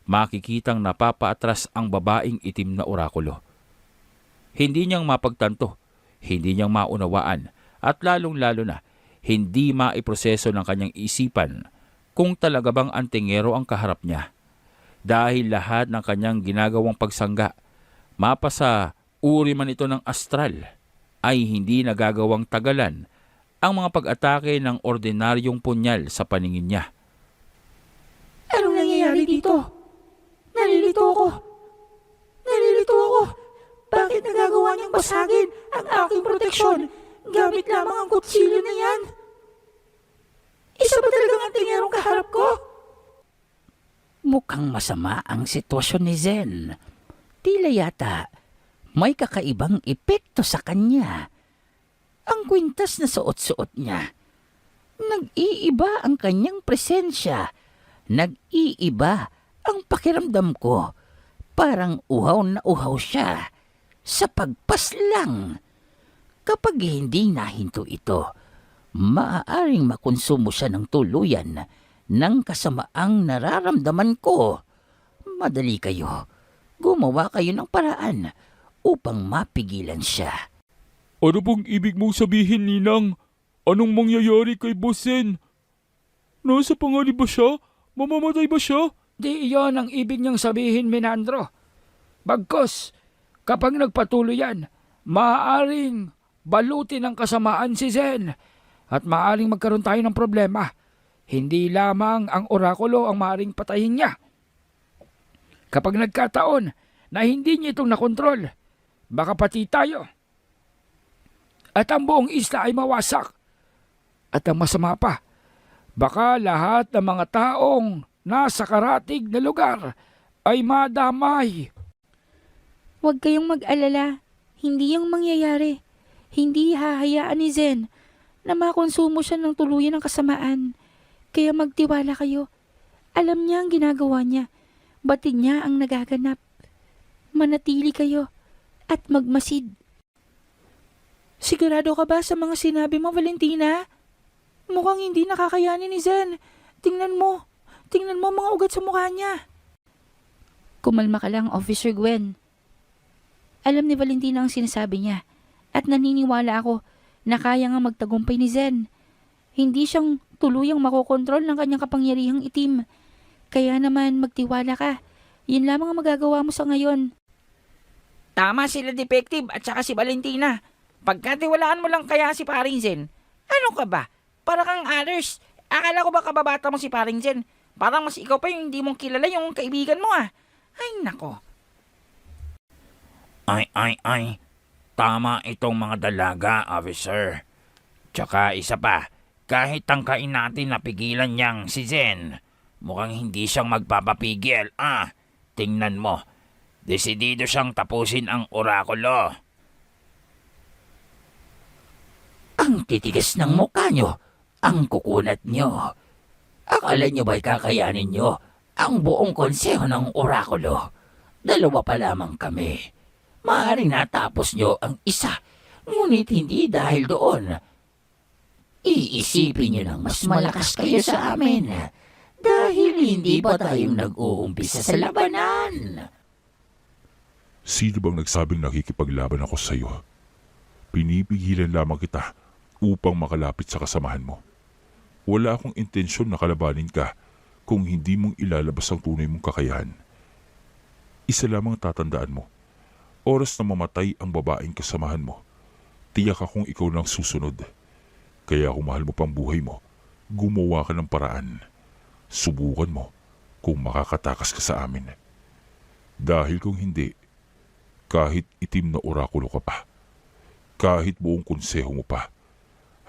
Speaker 1: makikitang napapaatras ang babaeng itim na orakulo. Hindi niyang mapagtanto, hindi niyang maunawaan, at lalong-lalo na, hindi maiproseso ng kanyang isipan kung talaga bang antingero ang kaharap niya. Dahil lahat ng kanyang ginagawang pagsangga, mapasa uri man ito ng astral, ay hindi nagagawang tagalan ang mga pag-atake ng ordinaryong punyal sa paningin niya.
Speaker 6: Anong nangyayari dito? Nalilito ako. Bakit nagagawa niyang basagin ang aking proteksyon gamit lamang ang kutsilyo na yan? Isa ba talagang antingerong kaharap ko?
Speaker 2: Mukhang masama ang sitwasyon ni Zen. Tila yata may kakaibang epekto sa kanya. Ang kwintas na suot-suot niya. Nag-iiba ang kanyang presensya. Nag-iiba ang pakiramdam ko. Parang uhaw na uhaw siya sa pagpaslang. Kapag hindi nahinto ito, maaaring makonsumo siya ng tuluyan ng kasamaang nararamdaman ko. Madali kayo. Gumawa kayo ng paraan upang mapigilan siya.
Speaker 3: Ano bang ibig mong sabihin, Ninang? Anong mangyayari kay Boss Zen? Nasa panganib ba siya? Mamamatay ba siya?
Speaker 5: Di iyon ang ibig niyang sabihin, Menandro. Bagkos, kapag nagpatuloy yan, maaaring balutin ng kasamaan si Zen at maaaring magkaroon tayo ng problema. Hindi lamang ang orakulo ang maaaring patayin niya. Kapag nagkataon na hindi niya itong nakontrol, baka pati tayo. At ang buong isla ay mawasak. At ang masama pa, baka lahat ng mga taong nasa karatig na lugar ay madamay.
Speaker 6: Huwag kayong mag-alala. Hindi yung mangyayari. Hindi hahayaan ni Zen na makonsumo siya ng tuluyan ng kasamaan. Kaya magtiwala kayo. Alam niya ang ginagawa niya. Batid niya ang nagaganap. Manatili kayo at magmasid. Sigurado ka ba sa mga sinabi mo, Valentina? Mukhang hindi nakakayanin ni Zen. Tingnan mo mga ugat sa mukha niya. Kumalma ka lang, Officer Gwen. Alam ni Valentina ang sinasabi niya at naniniwala ako na kaya nga magtagumpay ni Zen. Hindi siyang tuluyang makokontrol ng kanyang kapangyarihang itim. Kaya naman magtiwala ka. Yun lamang ang magagawa mo sa ngayon.
Speaker 2: Tama sila, Detective, at saka si Valentina. Pagkatiwalaan mo lang kaya si Paring Zen. Ano ka ba? Para kang others. Akala ko ba kababata mo si Paring Zen? Parang mas ikaw pa yung hindi mong kilala yung kaibigan mo ah. Ay nako.
Speaker 1: Ay. Tama itong mga dalaga, officer. Tsaka isa pa,
Speaker 2: Kahit tangkain natin na pigilan niyang si Zen, mukhang hindi siyang magpapapigil. Tingnan mo. Desidido siyang tapusin ang orakulo.
Speaker 8: Ang titigas ng mukha nyo. Ang kukunat nyo. Akala nyo ba'y kakayanin nyo ang buong konseho ng orakulo? 2 pa lamang kami. Maaaring natapos nyo ang isa, ngunit hindi dahil doon. Iisipin nyo ng mas malakas kayo sa amin dahil hindi pa tayong nag-uumpisa sa labanan.
Speaker 7: Sino bang nagsabing nakikipaglaban ako sa iyo? Pinipigilan lamang kita upang makalapit sa kasamahan mo. Wala akong intensyon na kalabanin ka kung hindi mong ilalabas ang tunay mong kakayahan. Isa lamang tatandaan mo. Oras na mamatay ang babaeng kasamahan mo, tiyak akong ikaw lang susunod. Kaya kung mahal mo pang buhay mo, gumawa ka ng paraan. Subukan mo kung makakatakas ka sa amin. Dahil kung hindi, kahit itim na orakulo ka pa, kahit buong konseho mo pa,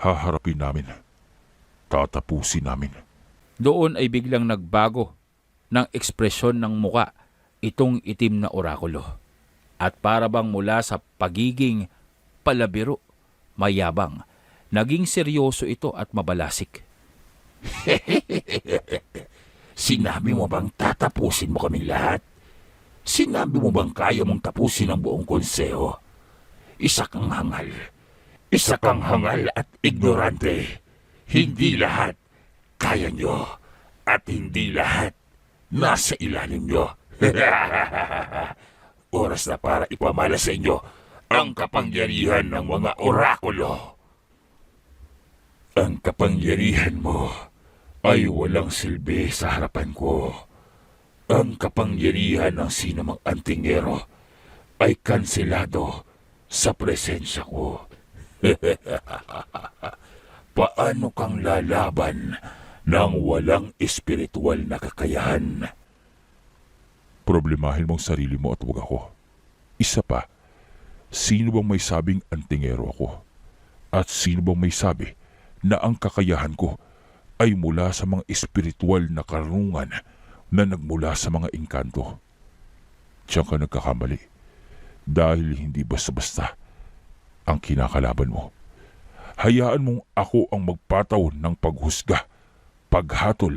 Speaker 7: haharapin namin. Tatapusin namin.
Speaker 1: Doon ay biglang nagbago ng ekspresyon ng muka itong itim na orakulo. At para bang mula sa pagiging palabiro, mayabang, naging seryoso ito at mabalasik.
Speaker 2: Sinabi mo bang tatapusin mo kami lahat? Sinabi mo bang kaya mong tapusin ang buong konseho? Isa kang hangal. Isa kang hangal at ignorante. Hindi lahat kaya nyo at hindi lahat nasa ilalim nyo. Oras na para ipamala sa inyo ang kapangyarihan ng mga orakulo. Ang kapangyarihan mo ay walang silbi sa harapan ko. Ang kapangyarihan ng sinumang antingero ay kanselado sa presensya ko. Paano kang lalaban ng walang espiritual na kakayahan?
Speaker 7: Problemahin mong sarili mo at huwag ako. Isa pa, sino bang may sabing antingero ako? At sino bang may sabi na ang kakayahan ko ay mula sa mga espiritual na karunungan na nagmula sa mga engkanto? Diyan ka nagkakamali dahil hindi basta-basta ang kinakalaban mo. Hayaan mong ako ang magpataw ng paghusga, paghatol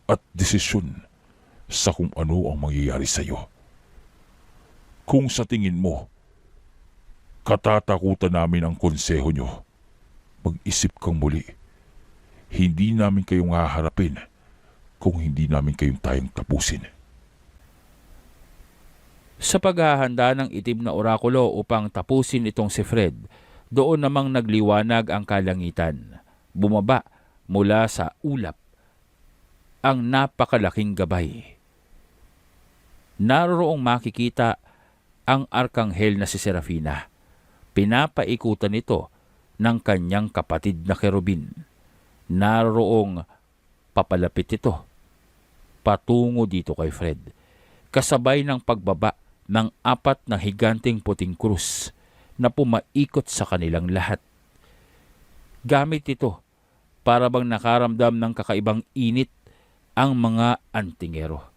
Speaker 7: at desisyon sa kung ano ang mangyayari sa iyo. Kung sa tingin mo, katatakutan namin ang konseho nyo, mag-isip kang muli. Hindi namin kayong haharapin kung hindi namin kayong tayong tapusin.
Speaker 1: Sa paghahanda ng itim na orakulo upang tapusin itong si Fred, doon namang nagliwanag ang kalangitan. Bumaba mula sa ulap ang napakalaking gabay. Naroroong makikita ang arkanghel na si Serafina. Pinapaikutan ito ng kanyang kapatid na kerubin. Naroroong papalapit ito patungo dito kay Fred, kasabay ng pagbaba ng 4 na higanting puting krus na pumaikot sa kanilang lahat. Gamit ito para bang nakaramdam ng kakaibang init ang mga antingero.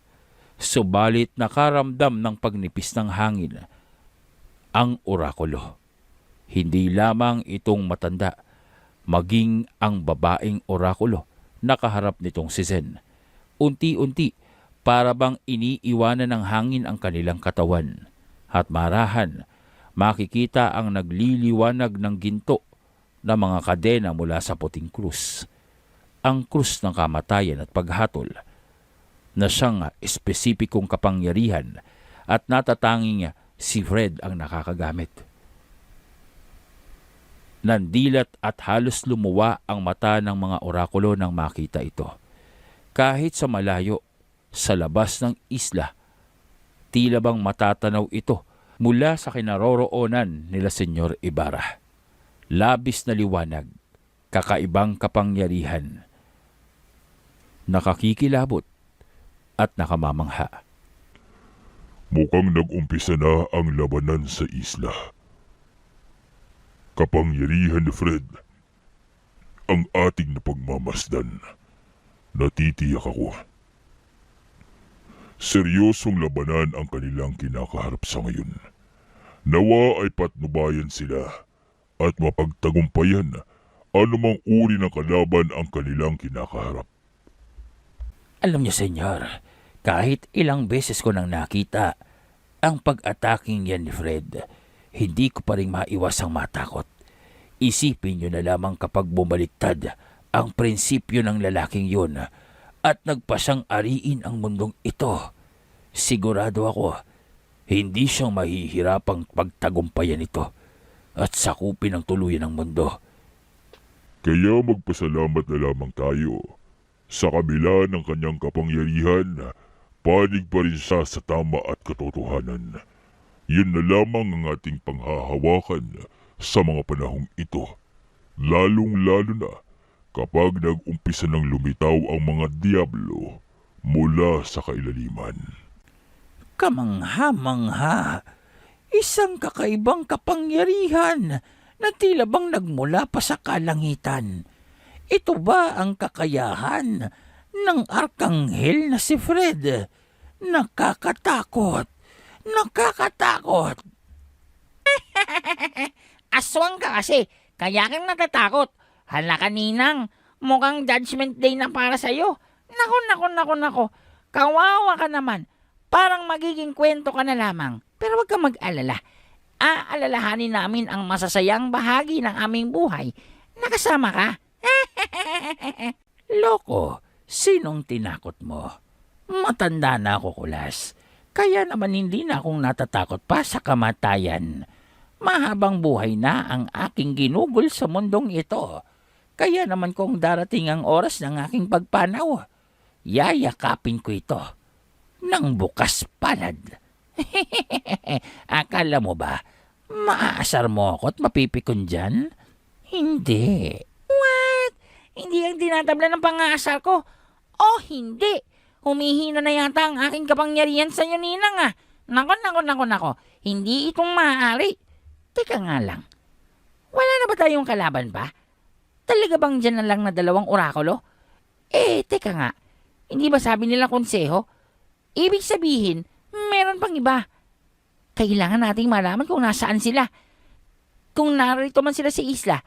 Speaker 1: Subalit nakaramdam ng pagnipis ng hangin ang orakulo. Hindi lamang itong matanda, maging ang babaeng orakulo nakaharap nitong si Zen. Unti-unti para bang iniiwanan ng hangin ang kanilang katawan at marahan makikita ang nagliliwanag ng ginto na mga kadena mula sa puting krus. Ang krus ng kamatayan at paghatol na siyang espesipikong kapangyarihan at natatanging si Fred ang nakakagamit. Nandilat at halos lumuwa ang mata ng mga orakulo nang makita ito. Kahit sa malayo, sa labas ng isla, tila bang matatanaw ito mula sa kinaroroonan nila Senyor Ibarra. Labis na liwanag, kakaibang kapangyarihan, nakakikilabot at nakamamangha.
Speaker 7: Mukhang nag-umpisa na ang labanan sa isla. Kapangyarihan ni Fred ang ating napagmamasdan. Natitiyak ako. Seryosong labanan ang kanilang kinakaharap sa ngayon. Nawa ay patnubayan sila at mapagtagumpayan anumang uri ng kalaban ang kanilang kinakaharap.
Speaker 2: Alam niyo, senyor, kahit ilang beses ko nang nakita ang pag-ataking yan ni Fred, hindi ko pa rin maiwasang matakot. Isipin niyo na lamang kapag bumaliktad ang prinsipyo ng lalaking yun at nagpasyang ariin ang mundong ito. Sigurado ako, hindi siyang mahihirapang pagtagumpayan ito at sakupin ang tuluyan ng mundo.
Speaker 7: Kaya magpasalamat na lamang tayo. Sa kabila ng kanyang kapangyarihan, panig pa rin siya sa tama at katotohanan. Yun na lamang ang ating panghahawakan sa mga panahong ito. Lalong-lalo na kapag nag-umpisa ng lumitaw ang mga diablo mula sa kailaliman.
Speaker 2: Kamangha-mangha, isang kakaibang kapangyarihan na tila bang nagmula pa sa kalangitan. Ito ba ang kakayahan ng arkanghel na si Fred? Nakakatakot! Nakakatakot!
Speaker 8: Aswang ka kasi, kaya kang natatakot. Hala kaninang, mukhang judgment day na para sa'yo. Nako. Kawawa ka naman. Parang magiging kwento ka na lamang. Pero wag kang mag-alala. Aalalahanin namin ang masasayang bahagi ng aming buhay. Nakasama ka.
Speaker 2: Loko, sinong tinakot mo? Matanda na ako, Kulas. Kaya naman hindi na akong natatakot pa sa kamatayan. Mahabang buhay na ang aking ginugol sa mundong ito. Kaya naman kung darating ang oras ng aking pagpanaw, yayakapin ko ito ng bukas palad. Akala mo ba, maaasar mo ako at mapipikon dyan? Hindi.
Speaker 8: What? Hindi ang tinatabla ng pang-aasar ko. Oh, hindi. Humihina na yata ang aking kapangyarihan sa iyo, Ninang ah. Nako. Hindi itong maaari. Teka nga lang. Wala na ba tayong kalaban pa? Talaga bang dyan na lang na 2 orakulo? Teka nga. Hindi ba sabi nila konseho? Ibig sabihin, meron pang iba. Kailangan nating malaman kung nasaan sila. Kung narito man sila sa isla,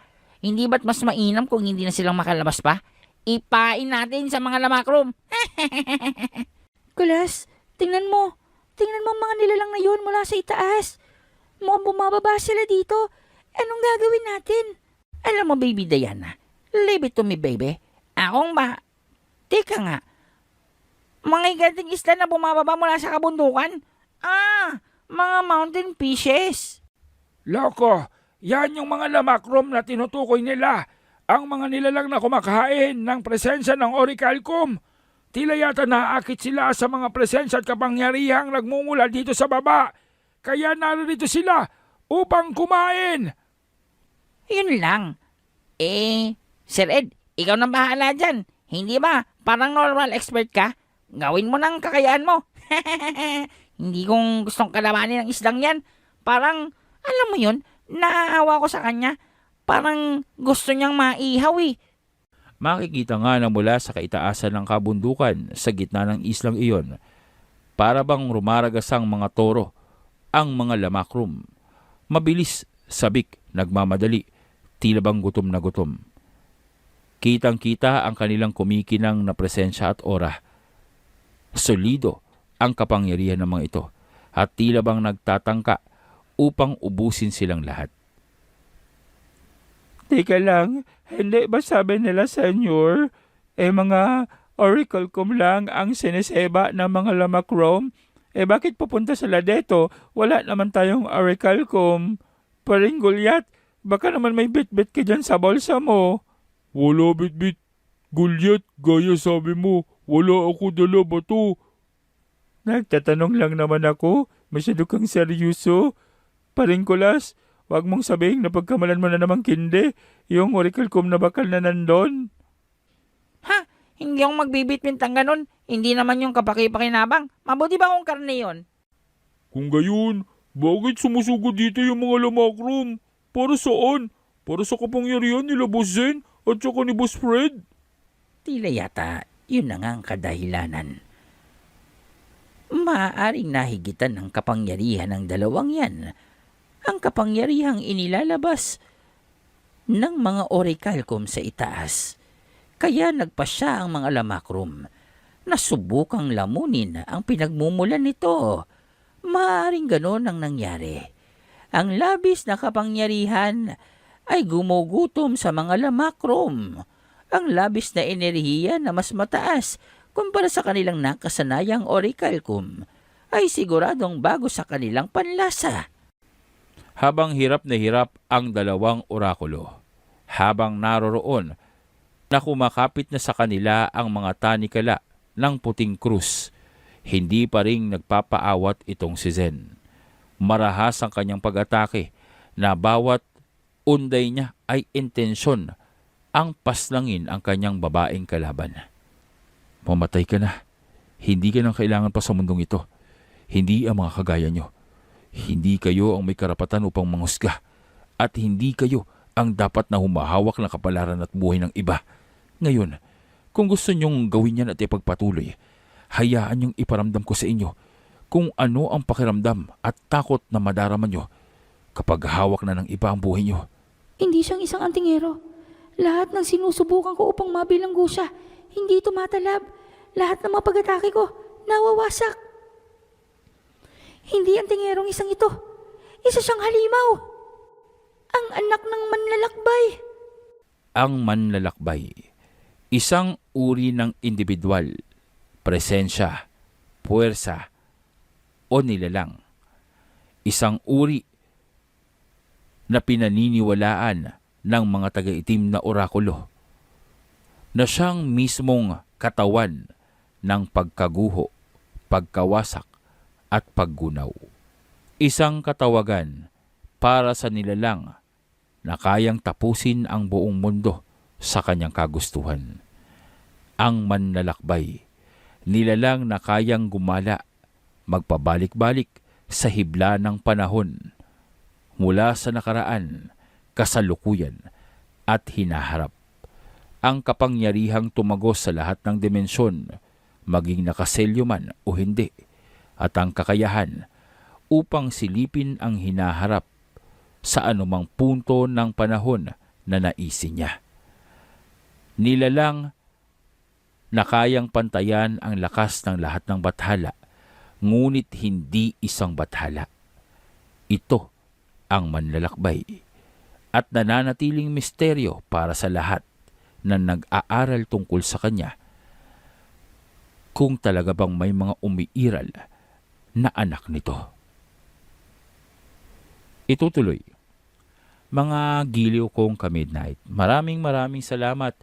Speaker 8: hindi ba't mas mainam kung hindi na silang makalabas pa? Ipain natin sa mga lamakrom.
Speaker 6: Kulas, tingnan mo. Tingnan mo ang mga nilalang na yun mula sa itaas. Mukhang bumababa sila dito. Anong gagawin natin?
Speaker 8: Alam mo, baby Diana, leave it to me, baby. Akong ba? Teka nga. Mga igating isla na bumababa mula sa kabundukan? Mga mountain fishes.
Speaker 5: Loko, yan yung mga lamakrom na tinutukoy nila. Ang mga nilalang na kumakain ng presensya ng Orichalcum. Tila yata naakit sila sa mga presensya at kapangyarihang nagmumula dito sa baba. Kaya narito sila upang kumain.
Speaker 8: Yun lang. Sir Ed, ikaw nang bahala dyan. Hindi ba? Parang normal expert ka. Gawin mo ng kakayaan mo. Hindi kong gustong kalabanin ng islang yan. Parang, alam mo yun, naaawa ko sa kanya. Parang gusto niyang maihaw eh.
Speaker 1: Makikita nga na mula sa kaitaasan ng kabundukan sa gitna ng islang iyon, para bang rumaragasang mga toro ang mga lamakrum. Mabilis, sabik, nagmamadali, tila bang gutom na gutom. Kitang-kita ang kanilang kumikinang na presensya at aura. Solido ang kapangyarihan ng mga ito at tila bang nagtatangka upang ubusin silang lahat.
Speaker 4: Teka lang, hindi ba sabi nila, senyor, mga Orichalcum lang ang sineseba ng mga lamakrom? Bakit pupunta sila dito? Wala naman tayong Orichalcum. Paring Gulyat, baka naman may bit-bit ka dyan sa bolsa mo.
Speaker 3: Wala bit-bit. Gulyat, gaya sabi mo, wala ako dala bato.
Speaker 4: Nagtatanong lang naman ako. Masyado kang seryoso. Paring Kulas, wag mong sabihin na pagkamalan mo na namang kindi yung Orichalcum na bakal na nandun.
Speaker 8: Ha? Hindi akong magbibitbintang ganun. Hindi naman yung kapaki-pakinabang. Mabuti ba kung karne yun?
Speaker 3: Kung gayon, bakit sumusugod dito yung mga lamakrom? Para saan? Para sa kapangyarihan nila Boss Zen
Speaker 4: at saka ni Boss Fred?
Speaker 2: Tila yata yun na nga ang kadahilanan. Maaaring nahigitan ng kapangyarihan ng dalawang yan. Ang kapangyarihang inilalabas ng mga orichalcum sa itaas. Kaya nagpasya ang mga lamakrum na subukang lamunin ang pinagmumulan nito. Maaaring ganon ang nangyari. Ang labis na kapangyarihan ay gumugutom sa mga lamakrum. Ang labis na enerhiya na mas mataas kumpara sa kanilang nakasanayang orichalcum ay siguradong bago sa kanilang panlasa.
Speaker 1: Habang hirap na hirap ang dalawang orakulo, habang naroroon na kumakapit na sa kanila ang mga tanikala ng puting krus, hindi pa rin nagpapaawat itong si Zen. Marahas ang kanyang pag-atake na bawat unday niya ay intensyon ang paslangin ang kanyang babaeng kalaban. Mamatay ka na. Hindi ka nang kailangan pa sa mundong ito. Hindi ang mga kagaya nyo. Hindi kayo ang may karapatan upang manghusga. At hindi kayo ang dapat na humahawak ng kapalaran at buhay ng iba. Ngayon, kung gusto nyong gawin yan at ipagpatuloy, hayaan nyong iparamdam ko sa inyo kung ano ang pakiramdam at takot na madarama nyo kapag hawak na ng iba ang buhay nyo.
Speaker 6: Hindi siyang isang antingero. Lahat ng sinusubukan ko upang mabilanggo siya, hindi tumatalab. Lahat ng mga pag-atake ko, nawawasak. Hindi antingerong isang ito. Isa siyang halimaw. Ang anak ng manlalakbay.
Speaker 1: Ang manlalakbay, isang uri ng individual, presensya, puwersa, o nilalang. Isang uri na pinaniniwalaan ng mga taga-itim na orakulo na siyang mismong katawan ng pagkaguho, pagkawasak, at paggunaw. Isang katawagan para sa nilalang na kayang tapusin ang buong mundo sa kanyang kagustuhan. Ang manlalakbay, nilalang na kayang gumala, magpabalik-balik sa hibla ng panahon, mula sa nakaraan, kasalukuyan, at hinaharap. Ang kapangyarihang tumagos sa lahat ng dimensyon, maging nakaselyo man o hindi, at ang kakayahan upang silipin ang hinaharap sa anumang punto ng panahon na naisin niya. Nilalang na kayang pantayan ang lakas ng lahat ng bathala, ngunit hindi isang bathala. Ito ang manlalakbay at nananatiling misteryo para sa lahat na nag-aaral tungkol sa kanya, kung talaga bang may mga umiiral na anak nito. Itutuloy. Mga giliw kong ka-midnight, maraming salamat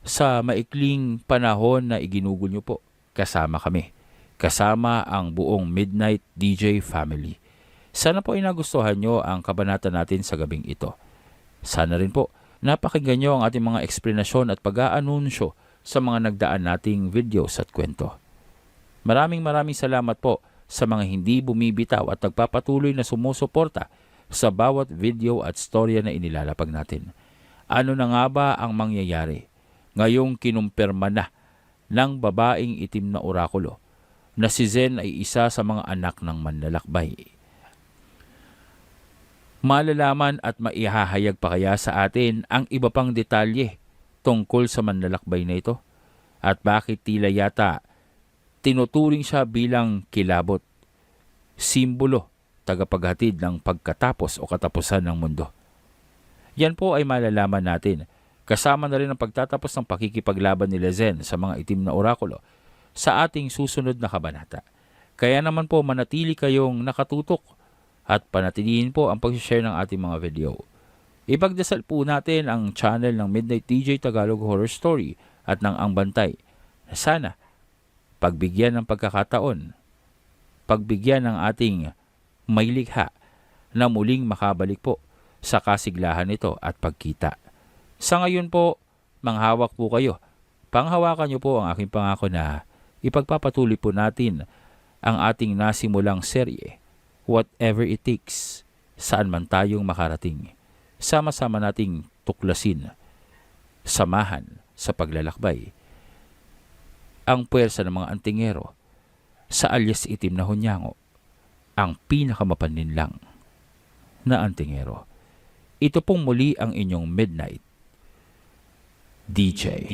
Speaker 1: sa maikling panahon na iginugol niyo po kasama kami, kasama ang buong Midnight DJ family. Sana po ay nagustuhan nyo ang kabanata natin sa gabing ito. Sana rin po napakinggan nyo ang ating mga eksplanasyon at pag-aanunsyo sa mga nagdaan nating videos at kwento. Maraming salamat po sa mga hindi bumibitaw at nagpapatuloy na sumusuporta sa bawat video at storya na inilalapag natin. Ano na nga ba ang mangyayari ngayong kinumpirma na ng babaeng itim na orakulo na si Zen ay isa sa mga anak ng manlalakbay? Malalaman at maihahayag pa kaya sa atin ang iba pang detalye tungkol sa manlalakbay na ito at bakit tila yata tinuturing siya bilang kilabot, simbolo, tagapaghatid ng pagkatapos o katapusan ng mundo. Yan po ay malalaman natin, kasama na rin ang pagtatapos ng pakikipaglaban ni Zen sa mga itim na orakulo sa ating susunod na kabanata. Kaya naman po manatili kayong nakatutok at panatilihin po ang pag-share ng ating mga video. Ipagdasal po natin ang channel ng Midnight DJ Tagalog Horror Story at ng Ang Bantay na sana pagbigyan ng pagkakataon, pagbigyan ng ating may likha na muling makabalik po sa kasiglahan nito at pagkita. Sa ngayon po, manghawak po kayo. Panghawakan niyo po ang aking pangako na ipagpapatuloy po natin ang ating nasimulang serye, Whatever It Takes, saan man tayong makarating. Sama-sama nating tuklasin samahan sa paglalakbay. Ang puwersa ng mga antingero sa alyas itim na hunyango, ang pinakamapaninlang na antingero. Ito pong muli ang inyong Midnight DJ.